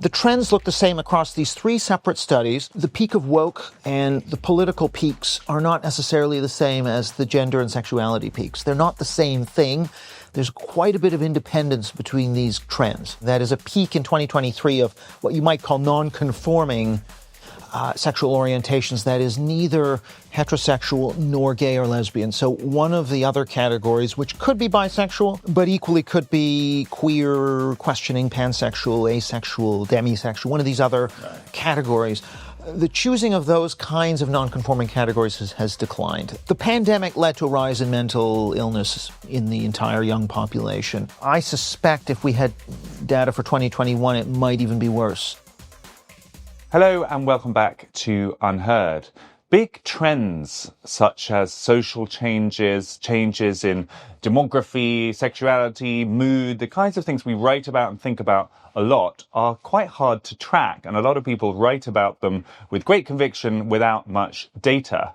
The trends look the same across these three separate studies. The peak of woke and the political peaks are not necessarily the same as the gender and sexuality peaks. They're not the same thing. There's quite a bit of independence between these trends. That is a peak in 2023 of what you might call non-conforming sexual orientations, that is neither heterosexual nor gay or lesbian. So one of the other categories, which could be bisexual, but equally could be queer, questioning, pansexual, asexual, demisexual, one of these other categories. The choosing of those kinds of non-conforming categories has declined. The pandemic led to a rise in mental illness in the entire young population. I suspect if we had data for 2021, it might even be worse. Hello and welcome back to UnHerd. Big trends such as social changes, changes in demography, sexuality, mood, the kinds of things we write about and think about a lot are quite hard to track, and a lot of people write about them with great conviction without much data.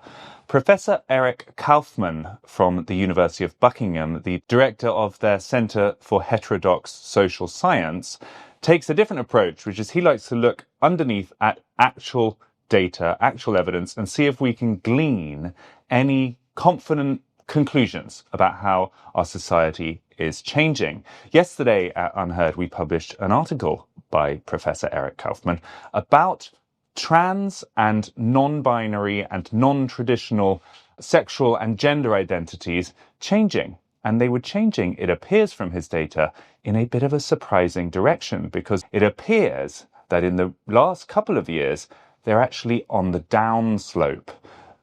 Professor Eric Kaufmann from the University of Buckingham, the director of their Centre for Heterodox Social Science, takes a different approach, which is he likes to look underneath at actual data, actual evidence, and see if we can glean any confident conclusions about how our society is changing. Yesterday at UnHerd, we published an article by Professor Eric Kaufmann about trans and non-binary and non-traditional sexual and gender identities changing. And they were changing, it appears from his data, in a bit of a surprising direction, because it appears that in the last couple of years, they're actually on the downslope.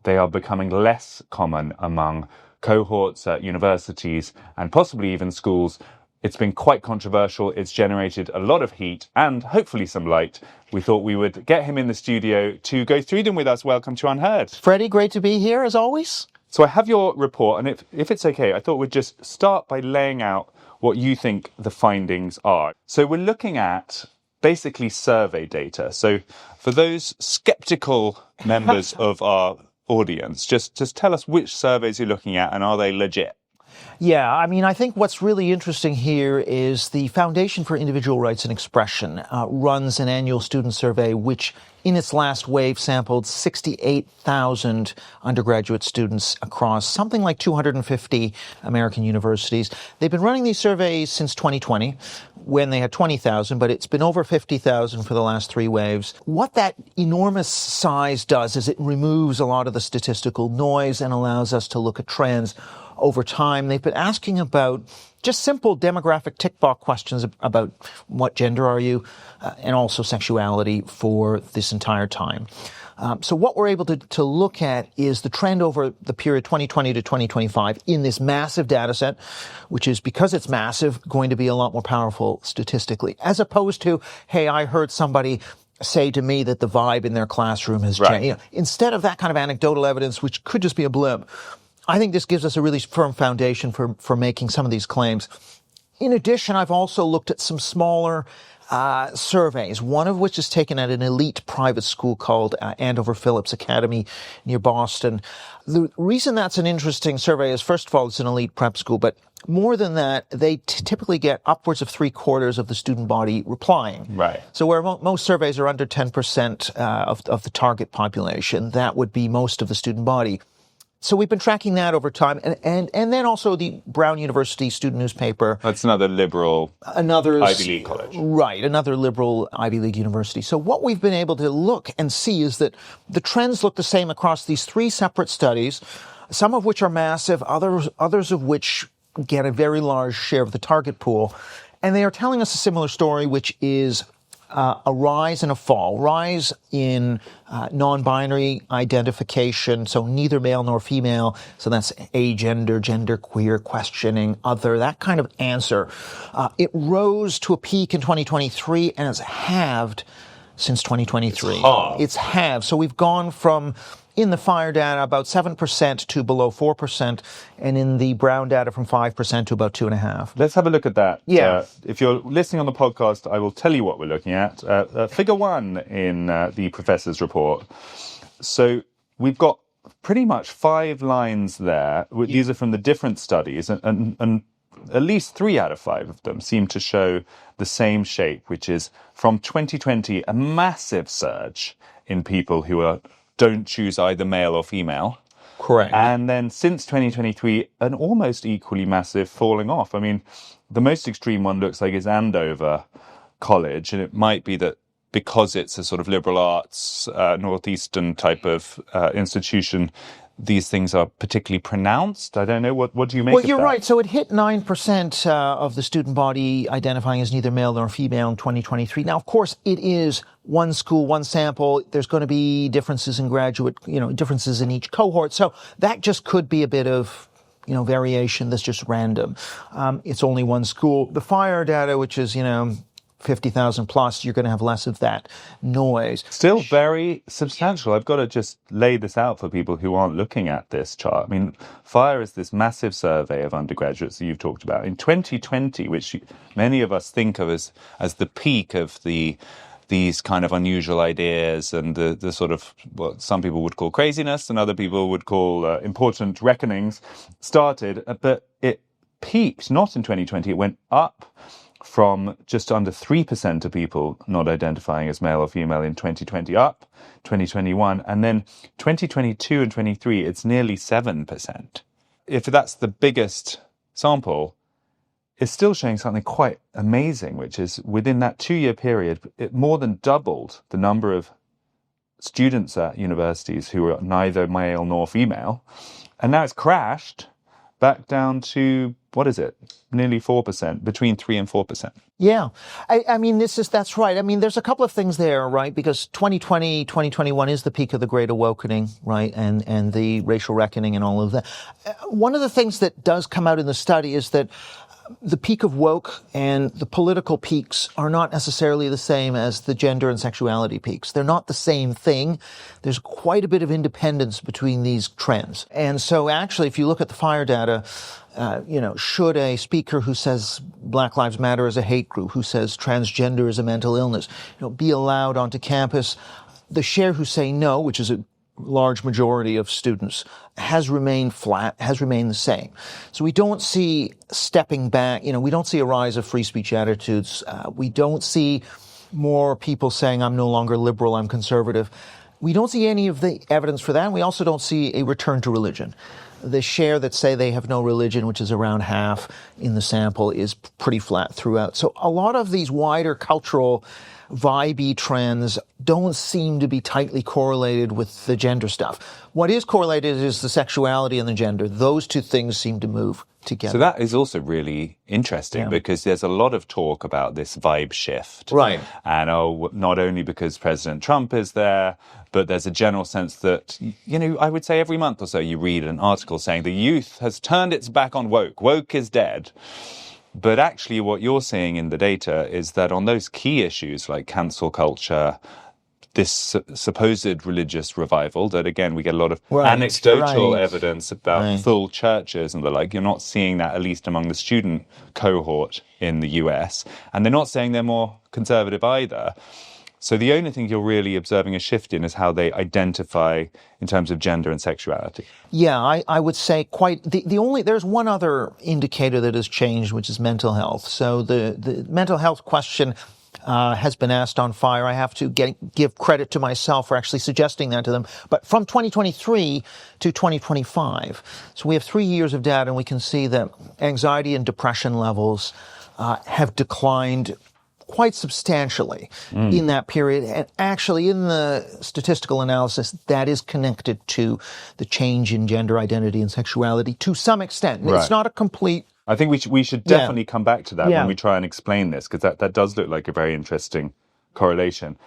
They are becoming less common among cohorts at universities and possibly even schools. It's been quite controversial. It's generated a lot of heat and hopefully some light. We thought we would get him in the studio to go through them with us. Welcome to UnHerd. Freddie, great to be here as always. So I have your report, and if it's okay, I thought we'd just start by laying out what you think the findings are. So we're looking at basically survey data. So for those skeptical members of our audience, just tell us which surveys you're looking at and are they legit? Yeah, I mean, I think what's really interesting here is the Foundation for Individual Rights and Expression runs an annual student survey, which in its last wave sampled 68,000 undergraduate students across something like 250 American universities. They've been running these surveys since 2020, when they had 20,000, but it's been over 50,000 for the last three waves. What that enormous size does is it removes a lot of the statistical noise and allows us to look at trends over time. They've been asking about just simple demographic tick box questions about what gender are you, and also sexuality for this entire time. So what we're able to look at is the trend over the period 2020 to 2025 in this massive data set, which is, because it's massive, going to be a lot more powerful statistically, as opposed to, hey, I heard somebody say to me that the vibe in their classroom has changed. You know, instead of that kind of anecdotal evidence, which could just be a blip, I think this gives us a really firm foundation for making some of these claims. In addition, I've also looked at some smaller surveys, one of which is taken at an elite private school called Andover Phillips Academy near Boston. The reason that's an interesting survey is, first of all, it's an elite prep school, but more than that, they typically get upwards of 3/4 of the student body replying. Right. So where most surveys are under 10% of the target population, that would be most of the student body. So we've been tracking that over time. And then also the Brown University student newspaper. That's another liberal Ivy League college. Right, another liberal Ivy League university. So what we've been able to look and see is that the trends look the same across these three separate studies, some of which are massive, others of which get a very large share of the target pool. And they are telling us a similar story, which is a rise and a fall. Rise in non-binary identification, so neither male nor female, so that's agender, genderqueer, questioning, other, that kind of answer. It rose to a peak in 2023 and it's halved since 2023. It's halved. So we've gone from, in the FIRE data, about 7% to below 4%, and in the Brown data from 5% to about 2.5%. Let's have a look at that. Yeah. If you're listening on the podcast, I will tell you what we're looking at. Figure 1 in the professor's report. So we've got pretty much 5 lines there. These are from the different studies, and at least 3 out of 5 of them seem to show the same shape, which is from 2020, a massive surge in people who don't choose either male or female. Correct. And then since 2023, an almost equally massive falling off. I mean, the most extreme one looks like is Andover College, and it might be that because it's a sort of liberal arts, northeastern type of institution, these things are particularly pronounced. I don't know. What do you make of that? Well, you're right. So it hit 9% of the student body identifying as neither male nor female in 2023. Now, of course, it is one school, one sample. There's going to be differences in differences in each cohort. So that just could be a bit of, variation that's just random. It's only one school. The FIRE data, which is, 50,000 plus, you're going to have less of that noise. Still very substantial. I've got to just lay this out for people who aren't looking at this chart. I mean, FIRE is this massive survey of undergraduates that you've talked about. In 2020, which many of us think of as the peak of these kind of unusual ideas and the sort of what some people would call craziness and other people would call important reckonings started, but it peaked not in 2020. It went up from just under 3% of people not identifying as male or female in 2020 up 2021, and then 2022 and 23 it's nearly 7%. If that's the biggest sample, it's still showing something quite amazing, which is within that 2-year period it more than doubled the number of students at universities who were neither male nor female, and now it's crashed back down to, what is it, nearly 4%, between 3 and 4%. Yeah. I mean, that's right. I mean, there's a couple of things there, right? Because 2020, 2021 is the peak of the Great Awakening, right? And the racial reckoning and all of that. One of the things that does come out in the study is that the peak of woke and the political peaks are not necessarily the same as the gender and sexuality peaks. They're not the same thing. There's quite a bit of independence between these trends. And so actually, if you look at the FIRE data, should a speaker who says Black Lives Matter is a hate group, who says transgender is a mental illness, be allowed onto campus? The share who say no, which is a large majority of students, has remained flat, has remained the same. So we don't see stepping back, we don't see a rise of free speech attitudes. We don't see more people saying, I'm no longer liberal, I'm conservative. We don't see any of the evidence for that. And we also don't see a return to religion. The share that say they have no religion, which is around half in the sample, is pretty flat throughout. So a lot of these wider cultural vibe trends don't seem to be tightly correlated with the gender stuff. What is correlated is the sexuality and the gender. Those two things seem to move together. So that is also really interesting because there's a lot of talk about this vibe shift. Right. And not only because President Trump is there, but there's a general sense that, I would say every month or so you read an article saying the youth has turned its back on woke. Woke is dead. But actually what you're seeing in the data is that on those key issues like cancel culture, this supposed religious revival that, again, we get a lot of anecdotal evidence about full churches and the like. You're not seeing that, at least among the student cohort in the US. And they're not saying they're more conservative either. So the only thing you're really observing a shift in is how they identify in terms of gender and sexuality. Yeah, I would say there's one other indicator that has changed, which is mental health. So the mental health question has been asked on FIRE. I have to give credit to myself for actually suggesting that to them. But from 2023 to 2025, so we have 3 years of data, and we can see that anxiety and depression levels have declined quite substantially in that period. And actually, in the statistical analysis, that is connected to the change in gender identity and sexuality to some extent. Right. It's not a complete... I think we should definitely come back to that when we try and explain this, because that does look like a very interesting correlation.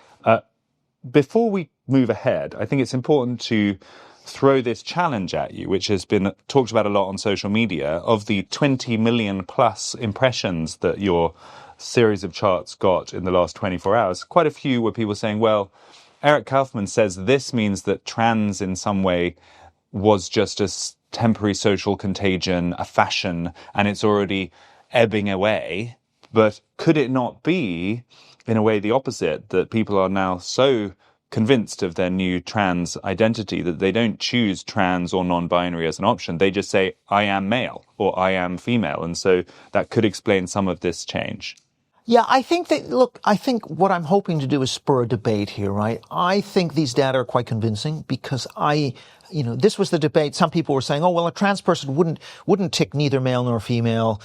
Before we move ahead, I think it's important to throw this challenge at you, which has been talked about a lot on social media, of the 20 million plus impressions that your series of charts got in the last 24 hours. Quite a few were people saying, well, Eric Kaufmann says this means that trans in some way was just a temporary social contagion, a fashion, and it's already ebbing away. But could it not be, in a way, the opposite, that people are now so convinced of their new trans identity, that they don't choose trans or non-binary as an option. They just say, I am male or I am female. And so that could explain some of this change. Yeah, I think what I'm hoping to do is spur a debate here, right? I think these data are quite convincing because this was the debate. Some people were saying, oh, well, a trans person wouldn't tick neither male nor female.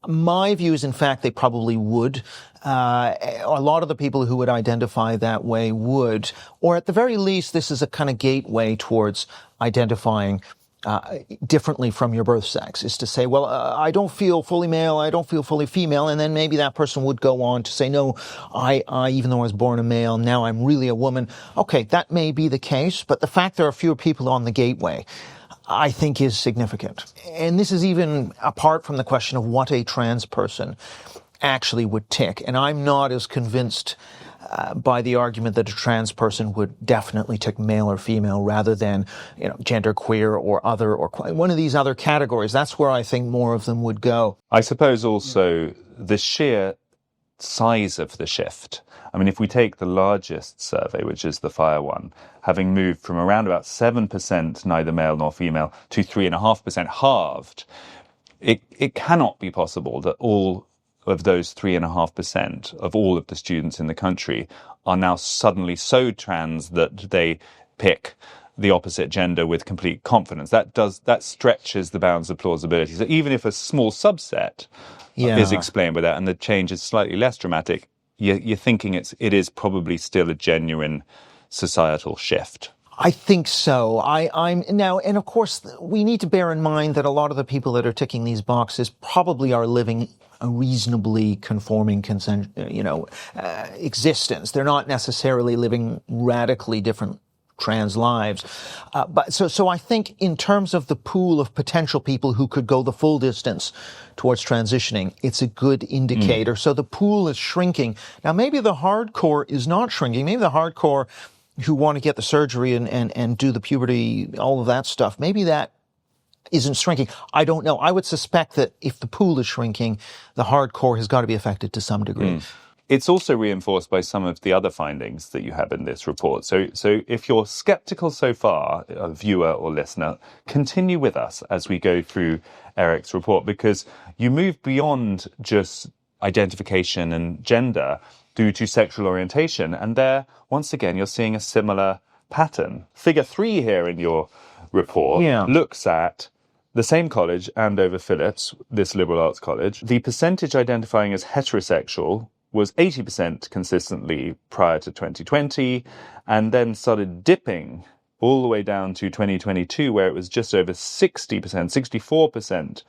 My view is, in fact, they probably would. A lot of the people who would identify that way would, or at the very least, this is a kind of gateway towards identifying differently from your birth sex, is to say, well, I don't feel fully male, I don't feel fully female, and then maybe that person would go on to say, no, I even though I was born a male, now I'm really a woman. Okay, that may be the case, but the fact there are fewer people on the gateway, I think, is significant. And this is even apart from the question of what a trans person actually would tick. And I'm not as convinced by the argument that a trans person would definitely tick male or female rather than, gender queer or other or one of these other categories. That's where I think more of them would go. I suppose also the sheer size of the shift. I mean, if we take the largest survey, which is the FIRE one, having moved from around about 7% neither male nor female to 3.5% halved, it cannot be possible that all of those 3.5% of all of the students in the country are now suddenly so trans that they pick the opposite gender with complete confidence. That stretches the bounds of plausibility. So even if a small subset is explained by that and the change is slightly less dramatic, you're thinking it is probably still a genuine societal shift. I think so. I'm now, and of course, we need to bear in mind that a lot of the people that are ticking these boxes probably are living a reasonably conforming existence. They're not necessarily living radically different trans lives. But so I think in terms of the pool of potential people who could go the full distance towards transitioning, it's a good indicator. So the pool is shrinking. Now, maybe the hardcore is not shrinking. Maybe the hardcore who want to get the surgery and do the puberty, all of that stuff, maybe that isn't shrinking. I don't know. I would suspect that if the pool is shrinking, the hardcore has got to be affected to some degree. It's also reinforced by some of the other findings that you have in this report. So if you're skeptical so far, a viewer or listener, continue with us as we go through Eric's report, because you move beyond just identification and gender through to sexual orientation. And there, once again, you're seeing a similar pattern. Figure 3 here in your report looks at the same college, Andover Phillips, this liberal arts college. The percentage identifying as heterosexual was 80% consistently prior to 2020, and then started dipping all the way down to 2022, where it was just over 60%, 64%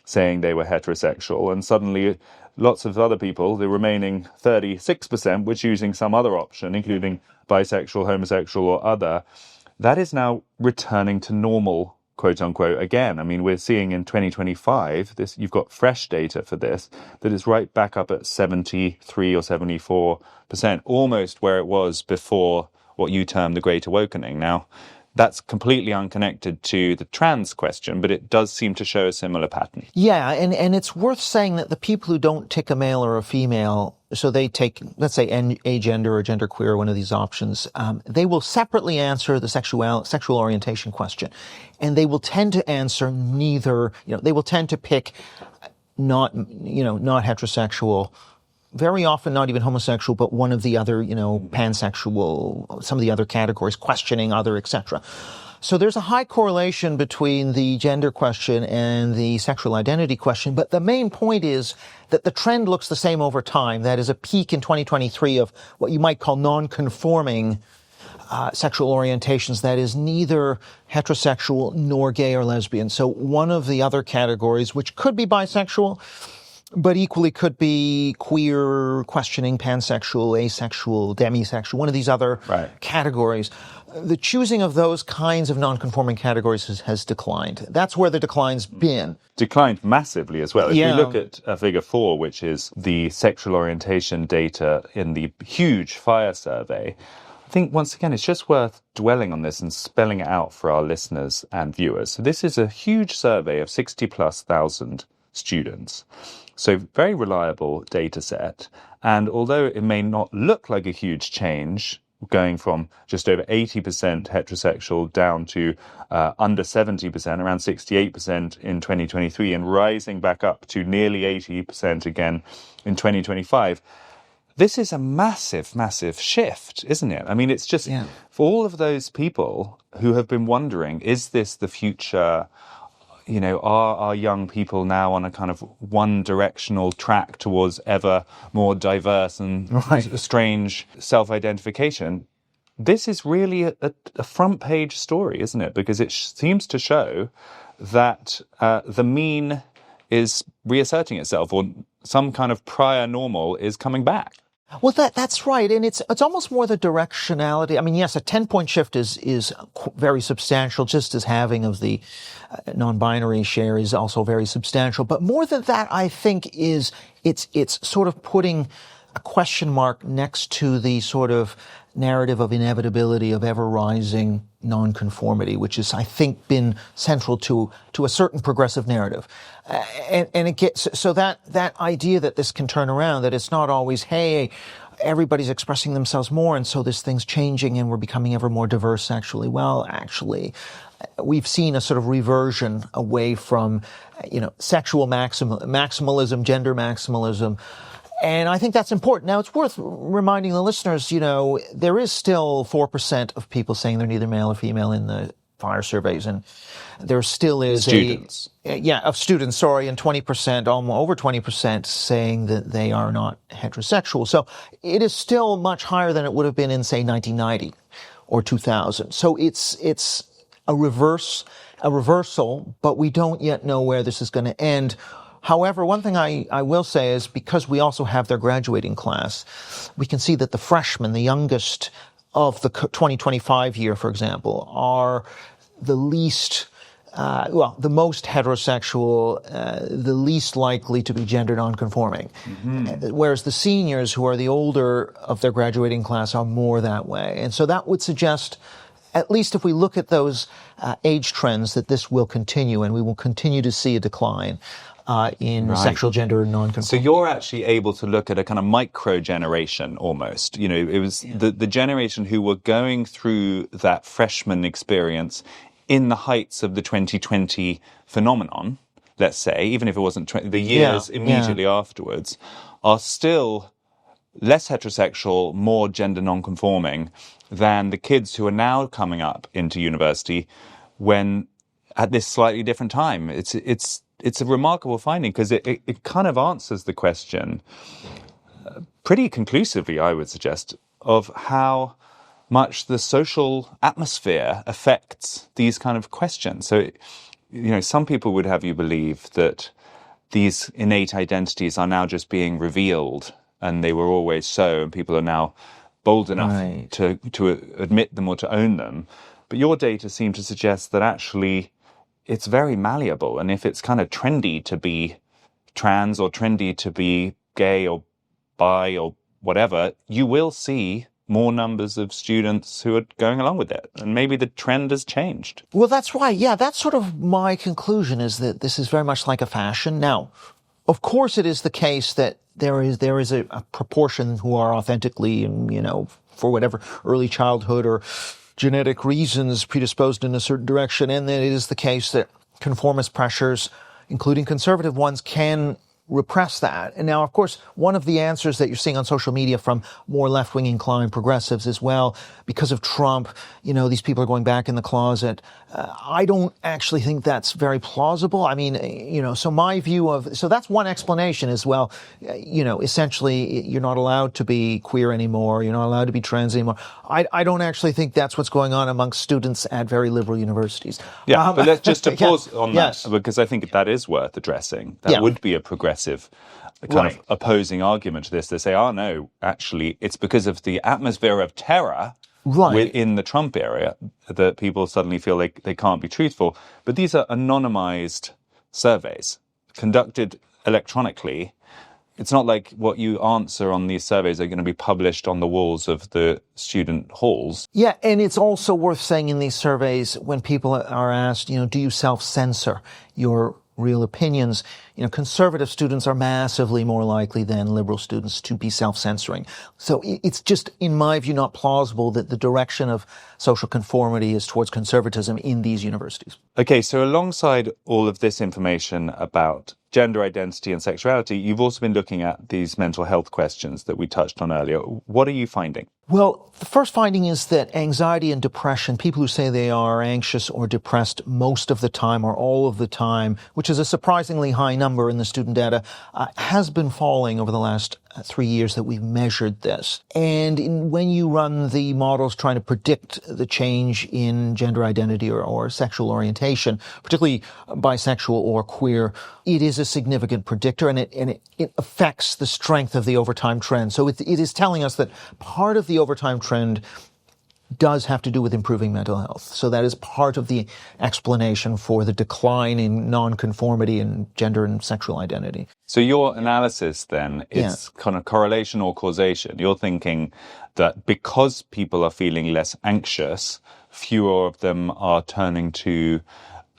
saying they were heterosexual, and suddenly lots of other people, the remaining 36%, were choosing some other option, including bisexual, homosexual, or other. That is now returning to normal, quote unquote, again. I mean, we're seeing in 2025, you've got fresh data for this, that is right back up at 73 or 74%, almost where it was before what you term the Great Awakening. Now, that's completely unconnected to the trans question, but it does seem to show a similar pattern. Yeah, and it's worth saying that the people who don't tick a male or a female, so they take, let's say, agender or genderqueer, one of these options, they will separately answer the sexual orientation question. And they will tend to answer neither, they will tend to pick not heterosexual, very often not even homosexual, but one of the other, pansexual, some of the other categories, questioning other, etc. So there's a high correlation between the gender question and the sexual identity question. But the main point is that the trend looks the same over time. That is a peak in 2023 of what you might call non-conforming sexual orientations. That is neither heterosexual nor gay or lesbian. So one of the other categories, which could be bisexual, but equally could be queer, questioning, pansexual, asexual, demisexual, one of these other categories. The choosing of those kinds of non-conforming categories has declined. That's where the decline's been. Declined massively as well. If you look at figure 4, which is the sexual orientation data in the huge FIRE survey, I think, once again, it's just worth dwelling on this and spelling it out for our listeners and viewers. So this is a huge survey of 60,000+ students. So very reliable data set. And although it may not look like a huge change going from just over 80% heterosexual down to under 70%, around 68% in 2023, and rising back up to nearly 80% again in 2025. This is a massive, massive shift, isn't it? I mean, it's just for all of those people who have been wondering, is this the future? You know, are our young people now on a kind of one-directional track towards ever more diverse and strange self-identification? This is really a front-page story, isn't it? Because it seems to show that the mean is reasserting itself, or some kind of prior normal is coming back. Well, that's right, and it's almost more the directionality. I mean, yes, a 10-point shift is very substantial, just as halving of the non-binary share is also very substantial. But more than that, I think it's sort of putting a question mark next to the sort of narrative of inevitability of ever-rising nonconformity, which has, I think, been central to a certain progressive narrative. And it gets, so that idea that this can turn around, that it's not always, hey, everybody's expressing themselves more, and so this thing's changing and we're becoming ever more diverse sexually. Well, actually, we've seen a sort of reversion away from, sexual maximalism, gender maximalism. And I think that's important. Now, it's worth reminding the listeners, there is still 4% of people saying they're neither male or female in the fire surveys. And there still is students. Of students, sorry, and 20%, almost over 20% saying that they are not heterosexual. So it is still much higher than it would have been in, say, 1990 or 2000. So it's a reversal, but we don't yet know where this is going to end. However, one thing I will say is, because we also have their graduating class, we can see that the freshmen, the youngest of the 2025 year, for example, are the least, the most heterosexual, the least likely to be gender nonconforming. Mm-hmm. Whereas the seniors, who are the older of their graduating class, are more that way. And so that would suggest, at least if we look at those age trends, that this will continue, and we will continue to see a decline in sexual gender nonconformity. So you're actually able to look at a kind of micro generation almost. It was the generation who were going through that freshman experience in the heights of the 2020 phenomenon, let's say, even if it wasn't the years immediately afterwards, are still less heterosexual, more gender nonconforming than the kids who are now coming up into university when at this slightly different time. It's a remarkable finding, because it kind of answers the question pretty conclusively, I would suggest, of how much the social atmosphere affects these kind of questions. So, some people would have you believe that these innate identities are now just being revealed, and they were always so, and people are now bold enough to admit them or to own them. But your data seem to suggest that actually it's very malleable, and if it's kind of trendy to be trans or trendy to be gay or bi or whatever, you will see more numbers of students who are going along with it, and maybe the trend has changed. Well, that's right. Yeah, that's sort of my conclusion, is that this is very much like a fashion. Now, of course, it is the case that there is a proportion who are authentically, for whatever early childhood or genetic reasons, predisposed in a certain direction, and that it is the case that conformist pressures, including conservative ones, can repress that. And now, of course, one of the answers that you're seeing on social media from more left-wing inclined progressives as well, because of Trump, these people are going back in the closet. I don't actually think that's very plausible. I mean, so my view so that's one explanation as well. Essentially, you're not allowed to be queer anymore. You're not allowed to be trans anymore. I don't actually think that's what's going on amongst students at very liberal universities. Yeah, but let's just pause on that, because I think that is worth addressing. That would be a progressive kind of opposing argument to this. They say, oh no, actually, it's because of the atmosphere of terror within the Trump area that people suddenly feel like they can't be truthful. But these are anonymized surveys conducted electronically. It's not like what you answer on these surveys are going to be published on the walls of the student halls. Yeah, and it's also worth saying in these surveys, when people are asked, do you self-censor your real opinions, conservative students are massively more likely than liberal students to be self-censoring. So it's just, in my view, not plausible that the direction of social conformity is towards conservatism in these universities. Okay, so alongside all of this information about gender identity and sexuality, you've also been looking at these mental health questions that we touched on earlier. What are you finding? Well, the first finding is that anxiety and depression, people who say they are anxious or depressed most of the time or all of the time, which is a surprisingly high number in the student data, has been falling over the last 3 years that we've measured this. And when you run the models trying to predict the change in gender identity or sexual orientation, particularly bisexual or queer, it is a significant predictor, and it affects the strength of the overtime trend. So it is telling us that part of the overtime trend does have to do with improving mental health. So that is part of the explanation for the decline in nonconformity in gender and sexual identity. So your analysis then is kind of correlation or causation. You're thinking that because people are feeling less anxious, fewer of them are turning to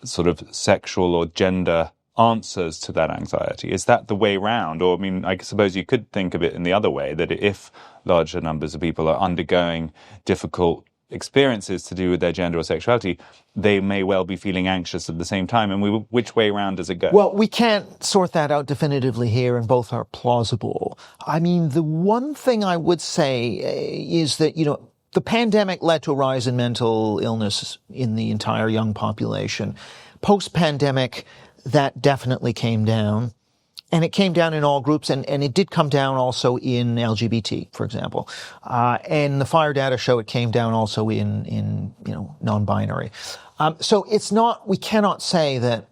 sort of sexual or gender answers to that anxiety. Is that the way round? Or, I mean, I suppose you could think of it in the other way, that if larger numbers of people are undergoing difficult experiences to do with their gender or sexuality, they may well be feeling anxious at the same time. And which way round does it go? Well, we can't sort that out definitively here, and both are plausible. I mean, the one thing I would say is that, the pandemic led to a rise in mental illness in the entire young population. Post-pandemic, that definitely came down. And it came down in all groups, and it did come down also in LGBT, for example. And the FIRE data show it came down also in non-binary. So we cannot say that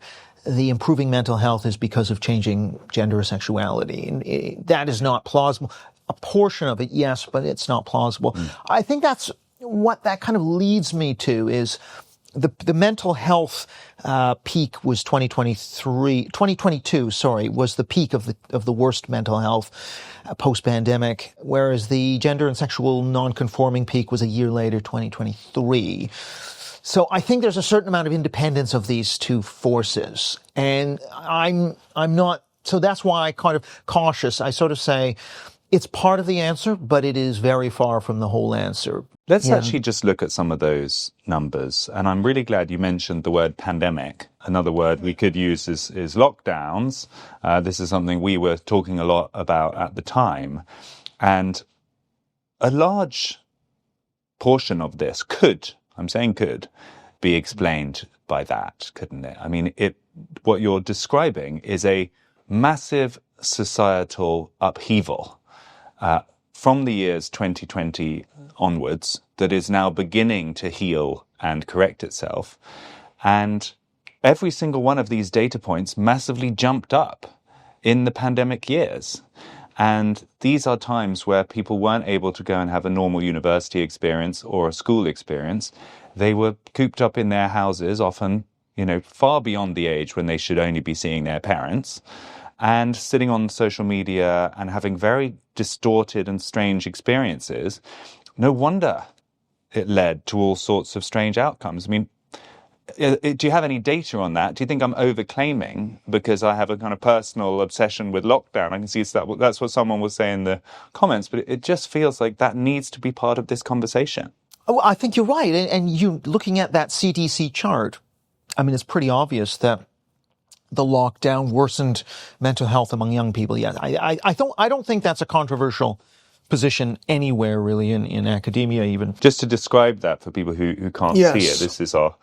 the improving mental health is because of changing gender or sexuality. And that is not plausible. A portion of it, yes, but it's not plausible. I think that's what that kind of leads me to is the mental health peak was 2022, was the peak of the worst mental health post-pandemic, whereas the gender and sexual non-conforming peak was a year later, 2023. So I think there's a certain amount of independence of these two forces, and I'm not. So that's why I kind of cautious. I sort of say it's part of the answer, but it is very far from the whole answer. Let's actually just look at some of those numbers. And I'm really glad you mentioned the word pandemic. Another word we could use is lockdowns. This is something we were talking a lot about at the time. And a large portion of this could be explained by that, couldn't it? I mean, what you're describing is a massive societal upheaval from the years 2020 onwards that is now beginning to heal and correct itself. And every single one of these data points massively jumped up in the pandemic years. And these are times where people weren't able to go and have a normal university experience or a school experience. They were cooped up in their houses, often, far beyond the age when they should only be seeing their parents, and sitting on social media and having very distorted and strange experiences. No wonder it led to all sorts of strange outcomes. I mean, do you have any data on that? Do you think I'm overclaiming because I have a kind of personal obsession with lockdown? I can see that's what someone was saying in the comments, but it just feels like that needs to be part of this conversation. Oh, I think you're right. And you looking at that CDC chart, I mean, it's pretty obvious that the lockdown worsened mental health among young people. Yeah, I don't think that's a controversial position anywhere really in academia even. Just to describe that for people who can't see it,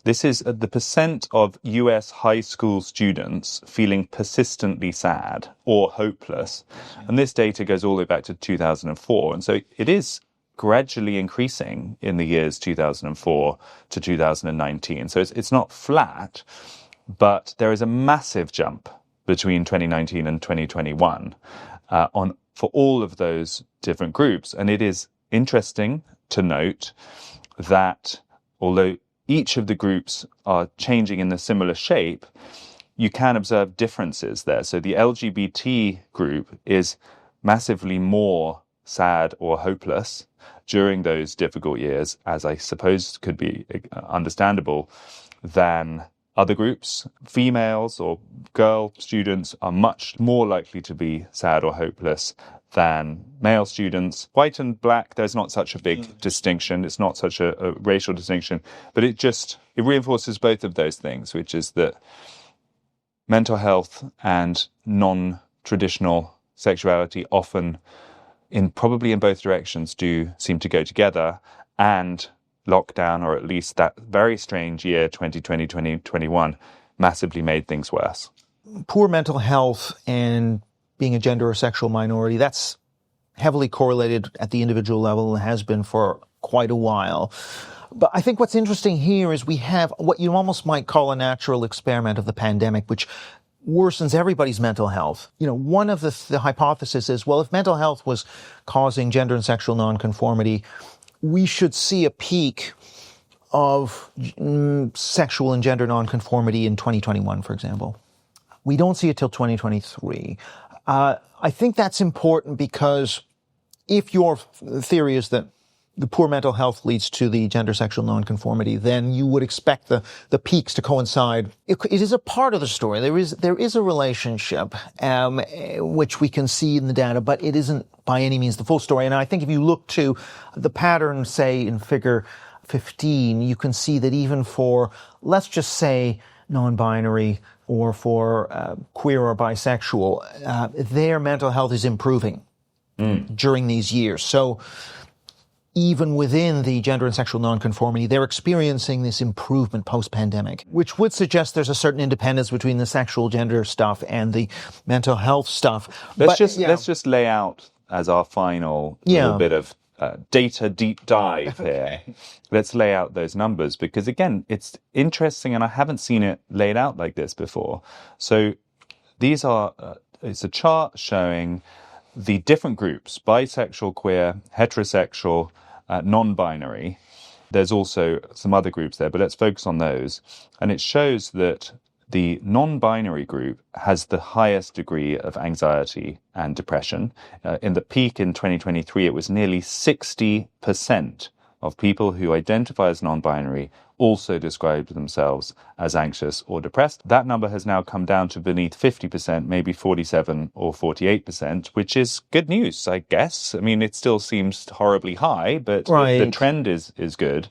this is the percent of US high school students feeling persistently sad or hopeless. And this data goes all the way back to 2004. And so it is gradually increasing in the years 2004 to 2019. So it's not flat, but there is a massive jump between 2019 and 2021 for all of those different groups. And it is interesting to note that although each of the groups are changing in a similar shape, you can observe differences there. So the LGBT group is massively more sad or hopeless during those difficult years, as I suppose could be understandable, than other groups. Females or girl students are much more likely to be sad or hopeless than male students. White and black, there's not such a big distinction. It's not such a racial distinction, but it reinforces both of those things, which is that mental health and non-traditional sexuality often, probably in both directions, do seem to go together, and lockdown, or at least that very strange year 2020, 2021, massively made things worse. Poor mental health and being a gender or sexual minority, that's heavily correlated at the individual level and has been for quite a while. But I think what's interesting here is we have what you almost might call a natural experiment of the pandemic, which worsens everybody's mental health. One of the hypotheses is, well, if mental health was causing gender and sexual nonconformity, we should see a peak of sexual and gender nonconformity in 2021, for example. We don't see it till 2023. I think that's important because if your theory is that the poor mental health leads to the gender sexual nonconformity, then you would expect the peaks to coincide. It is a part of the story. There is a relationship, which we can see in the data, but it isn't by any means the full story. And I think if you look to the pattern, say in figure 15, you can see that even for, let's just say, non-binary or for queer or bisexual, their mental health is improving during these years. So even within the gender and sexual nonconformity, they're experiencing this improvement post-pandemic, which would suggest there's a certain independence between the sexual gender stuff and the mental health stuff. Let's just lay out as our final little bit of data deep dive here. Let's lay out those numbers because, again, it's interesting and I haven't seen it laid out like this before. So these are, it's a chart showing the different groups: bisexual, queer, heterosexual, non-binary. There's also some other groups there, but let's focus on those. And it shows that the non-binary group has the highest degree of anxiety and depression. In the peak in 2023, it was nearly 60% of people who identify as non-binary also described themselves as anxious or depressed. That number has now come down to beneath 50%, maybe 47 or 48%, which is good news, I guess. I mean, it still seems horribly high, but the trend is good.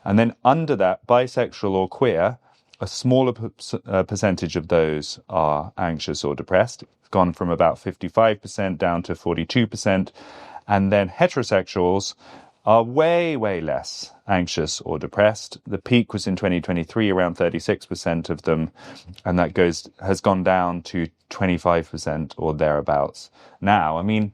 And then under that, bisexual or queer, a smaller percentage of those are anxious or depressed. It's gone from about 55% down to 42%. And then heterosexuals are way, way less anxious or depressed. The peak was in 2023, around 36% of them, and that has gone down to 25% or thereabouts now. I mean,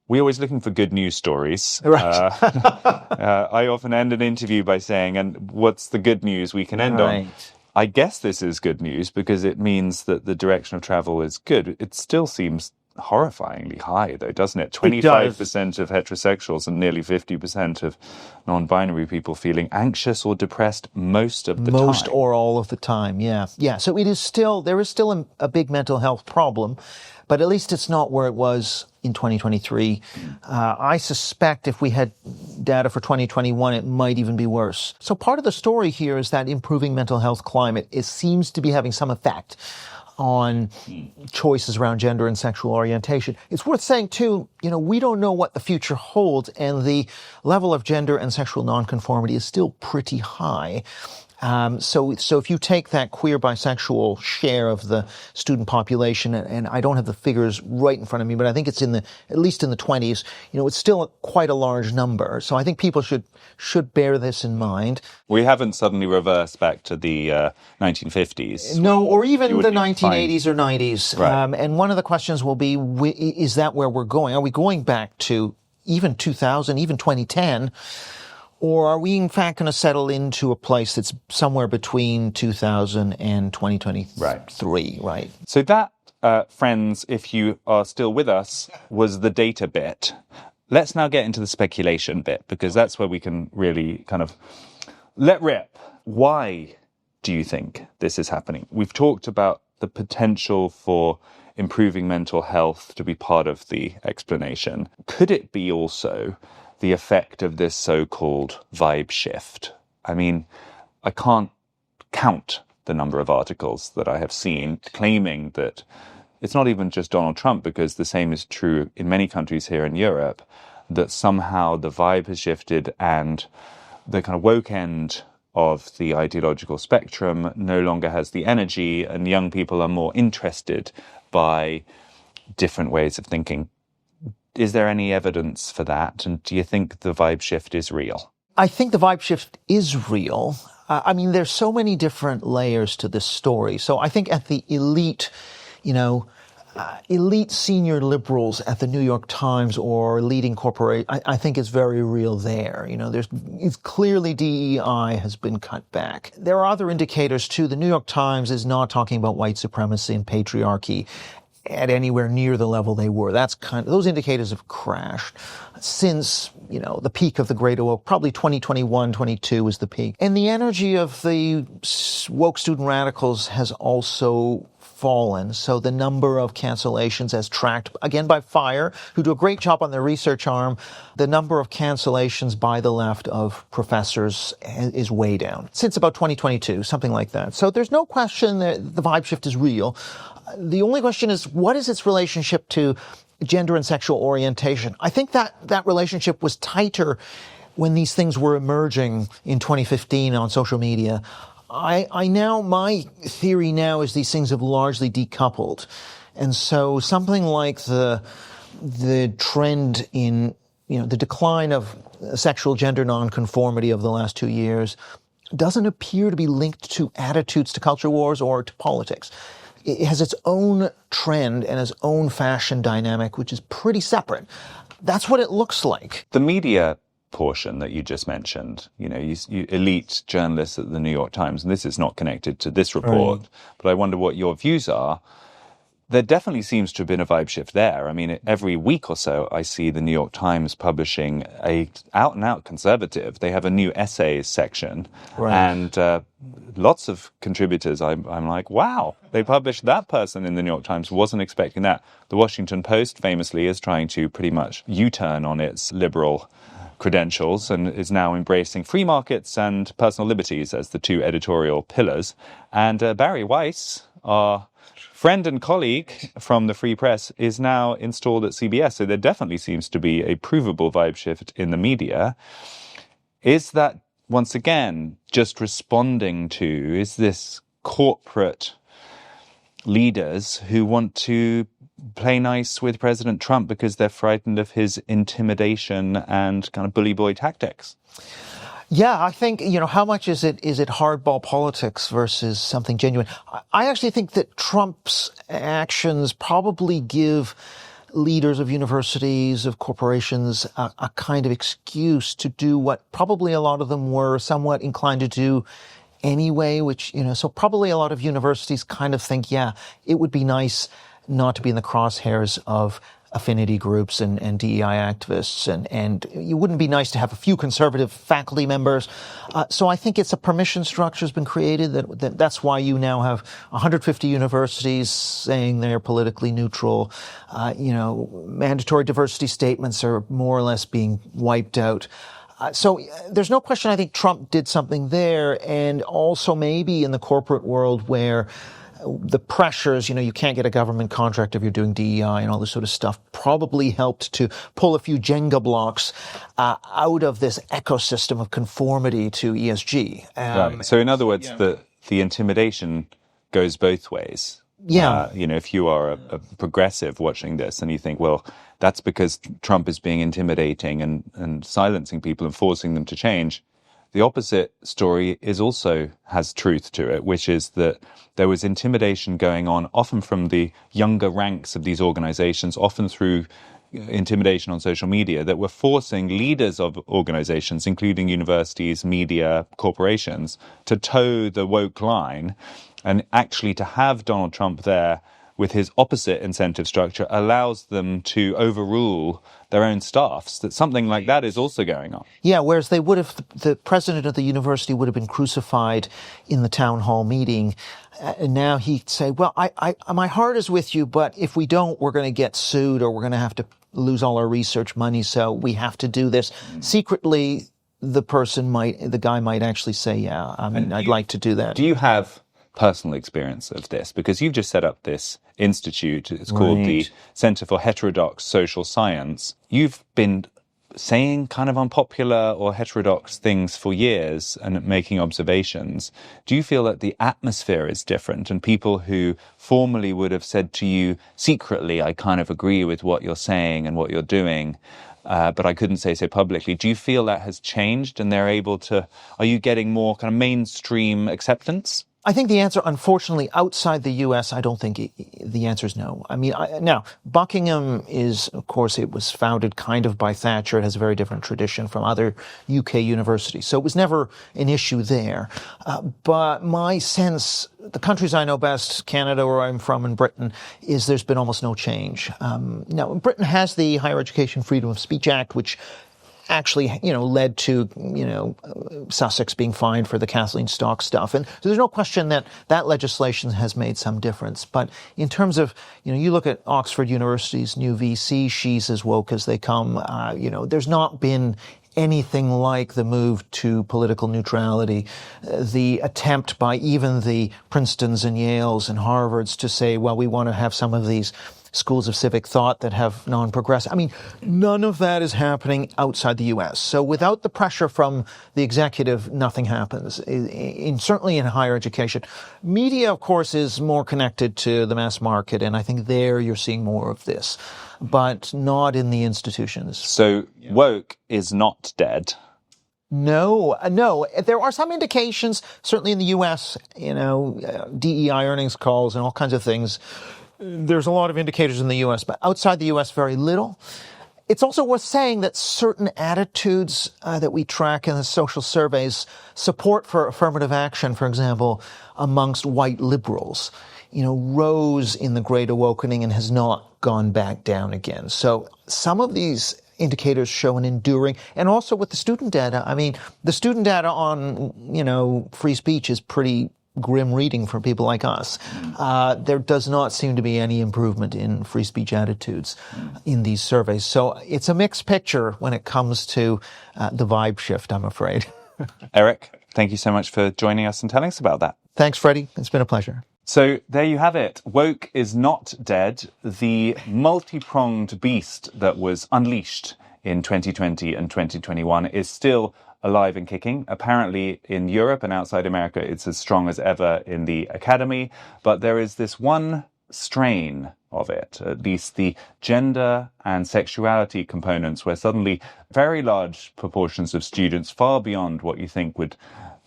we're always looking for good news stories. Right. I often end an interview by saying, and what's the good news we can end on? I guess this is good news because it means that the direction of travel is good. It still seems horrifyingly high, though, doesn't it? 25% of heterosexuals and nearly 50% of non-binary people feeling anxious or depressed most of the time. Most or all of the time, yeah. Yeah, so there is still a big mental health problem, but at least it's not where it was in 2023. I suspect if we had data for 2021, it might even be worse. So part of the story here is that improving mental health climate seems to be having some effect on choices around gender and sexual orientation. It's worth saying, too, we don't know what the future holds, and the level of gender and sexual nonconformity is still pretty high. So if you take that queer bisexual share of the student population, and I don't have the figures right in front of me, but I think it's at least in the 20s, it's still quite a large number. So I think people should bear this in mind. We haven't suddenly reversed back to the 1950s. No, or even the 1980s or 90s. Right. And one of the questions will be, is that where we're going? Are we going back to even 2000, even 2010? Or are we, in fact, going to settle into a place that's somewhere between 2000 and 2023, right? So that, friends, if you are still with us, was the data bit. Let's now get into the speculation bit, because that's where we can really kind of let rip. Why do you think this is happening? We've talked about the potential for improving mental health to be part of the explanation. Could it be also the effect of this so-called vibe shift? I mean, I can't count the number of articles that I have seen claiming that it's not even just Donald Trump, because the same is true in many countries here in Europe, that somehow the vibe has shifted and the kind of woke end of the ideological spectrum no longer has the energy, and young people are more interested by different ways of thinking. Is there any evidence for that? And do you think the vibe shift is real? I think the vibe shift is real. I mean, there's so many different layers to this story. So I think at the elite, elite senior liberals at the New York Times or leading corporate, I think it's very real there. It's clearly DEI has been cut back. There are other indicators too. The New York Times is not talking about white supremacy and patriarchy at anywhere near the level they were. Those indicators have crashed since, the peak of the Great Woke. Probably 2021, 22 is the peak. And the energy of the woke student radicals has also fallen. So the number of cancellations as tracked, again, by FIRE, who do a great job on their research arm, the number of cancellations by the left of professors is way down. Since about 2022, something like that. So there's no question that the vibe shift is real. The only question is, what is its relationship to gender and sexual orientation? I think that relationship was tighter when these things were emerging in 2015 on social media. My theory now is these things have largely decoupled. And so something like the trend in, the decline of sexual gender nonconformity of the last 2 years doesn't appear to be linked to attitudes to culture wars or to politics. It has its own trend and its own fashion dynamic, which is pretty separate. That's what it looks like. The media portion that you just mentioned, you elite journalists at the New York Times, and this is not connected to this report, but I wonder what your views are. There definitely seems to have been a vibe shift there. I mean, every week or so, I see the New York Times publishing a out-and-out conservative. They have a new essays section, and lots of contributors, I'm like, wow, they published that person in the New York Times. Wasn't expecting that. The Washington Post famously is trying to pretty much U-turn on its liberal credentials and is now embracing free markets and personal liberties as the two editorial pillars. And Barry Weiss, our friend and colleague from the Free Press, is now installed at CBS. So there definitely seems to be a provable vibe shift in the media. Is that, once again, just responding to, is this corporate leaders who want to play nice with President Trump because they're frightened of his intimidation and kind of bully boy tactics? Yeah, I think, how much is it hardball politics versus something genuine? I actually think that Trump's actions probably give leaders of universities, of corporations, a kind of excuse to do what probably a lot of them were somewhat inclined to do anyway, which, so probably a lot of universities kind of think, yeah, it would be nice not to be in the crosshairs of affinity groups and DEI activists, and it wouldn't be nice to have a few conservative faculty members. So I think it's a permission structure has been created that's why you now have 150 universities saying they're politically neutral. Mandatory diversity statements are more or less being wiped out. So there's no question I think Trump did something there, and also maybe in the corporate world where the pressures, you can't get a government contract if you're doing DEI and all this sort of stuff, probably helped to pull a few Jenga blocks out of this ecosystem of conformity to ESG. Right. So in other words, the intimidation goes both ways. Yeah. If you are a progressive watching this and you think, well, that's because Trump is being intimidating and silencing people and forcing them to change. The opposite story has truth to it, which is that there was intimidation going on, often from the younger ranks of these organizations, often through intimidation on social media, that were forcing leaders of organizations, including universities, media, corporations, to toe the woke line. And actually to have Donald Trump there with his opposite incentive structure allows them to overrule their own staffs, that something like that is also going on. Yeah, whereas they would have, the president of the university would have been crucified in the town hall meeting. And now he'd say, well, my heart is with you, but if we don't, we're going to get sued or we're going to have to lose all our research money, so we have to do this. Secretly, the guy might actually say, yeah, I'd like to do that. Do you have personal experience of this? Because you've just set up this institute. It's called the Right. Center for Heterodox Social Science. You've been saying kind of unpopular or heterodox things for years and making observations. Do you feel that the atmosphere is different, and people who formerly would have said to you secretly, I kind of agree with what you're saying and what you're doing, but I couldn't say so publicly, do you feel that has changed and they're able to, are you getting more kind of mainstream acceptance? I think the answer, unfortunately, outside the U.S., I don't think the answer is no. I mean, now, Buckingham is, of course, it was founded kind of by Thatcher. It has a very different tradition from other UK universities. So it was never an issue there. But my sense, the countries I know best, Canada, where I'm from, and Britain, is there's been almost no change. Now, Britain has the Higher Education Freedom of Speech Act, which actually, led to, Sussex being fined for the Kathleen Stock stuff. And so there's no question that that legislation has made some difference. But in terms of, you look at Oxford University's new VC, she's as woke as they come. There's not been anything like the move to political neutrality, the attempt by even the Princetons and Yales and Harvards to say, well, we want to have some of these schools of civic thought that have non-progressive. I mean, none of that is happening outside the U.S. So without the pressure from the executive, nothing happens, certainly in higher education. Media, of course, is more connected to the mass market, and I think there you're seeing more of this, but not in the institutions. So woke is not dead. No. There are some indications, certainly in the U.S., DEI earnings calls and all kinds of things. There's a lot of indicators in the U.S., but outside the U.S., very little. It's also worth saying that certain attitudes that we track in the social surveys, support for affirmative action, for example, amongst white liberals, rose in the Great Awakening and has not gone back down again. So some of these indicators show an enduring, and also with the student data. I mean, the student data on, free speech is pretty grim reading for people like us. There does not seem to be any improvement in free speech attitudes in these surveys. So it's a mixed picture when it comes to the vibe shift, I'm afraid. Eric, thank you so much for joining us and telling us about that. Thanks, Freddie. It's been a pleasure. So there you have it. Woke is not dead. The multi-pronged beast that was unleashed in 2020 and 2021 is still alive and kicking. Apparently in Europe and outside America, it's as strong as ever in the academy. But there is this one strain of it, at least the gender and sexuality components, where suddenly very large proportions of students, far beyond what you think would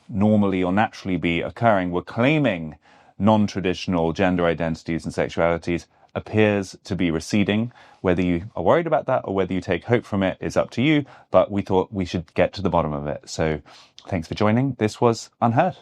normally or naturally be occurring, were claiming non-traditional gender identities and sexualities, appears to be receding. Whether you are worried about that or whether you take hope from it is up to you, but we thought we should get to the bottom of it. So thanks for joining. This was UnHerd.